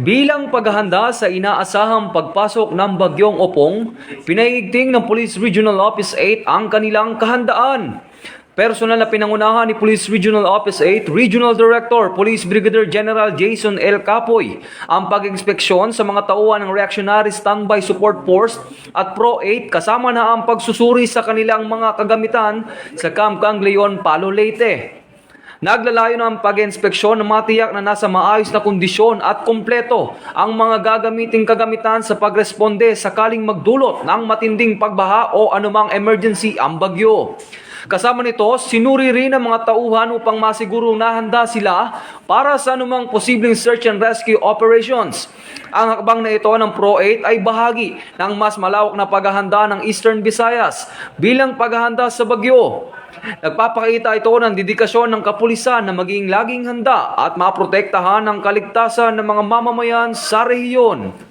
Bilang paghahanda sa inaasahang pagpasok ng Bagyong Opong, pinaiigting ng Police Regional Office 8 ang kanilang kahandaan. Personal na pinangunahan ni Police Regional Office 8 Regional Director Police Brigadier General Jason L. Capoy ang pag-inspeksyon sa mga tauhan ng Reactionary Standby Support Force at Pro 8 kasama na ang pagsusuri sa kanilang mga kagamitan sa Camp Cangleon, Palo, Leyte. Naglalayo ng pag-inspeksyon na matiyak na nasa maayos na kondisyon at kumpleto ang mga gagamiting kagamitan sa pagresponde sakaling magdulot ng matinding pagbaha o anumang emergency ang bagyo. Kasama nito, sinuri rin ang mga tauhan upang masigurong nahanda sila para sa anumang posibleng search and rescue operations. Ang hakbang na ito ng Pro 8 ay bahagi ng mas malawak na paghahanda ng Eastern Visayas bilang paghahanda sa bagyo. Nagpapakita ito ng dedikasyon ng kapulisan na maging laging handa at maprotektahan ang kaligtasan ng mga mamamayan sa rehiyon.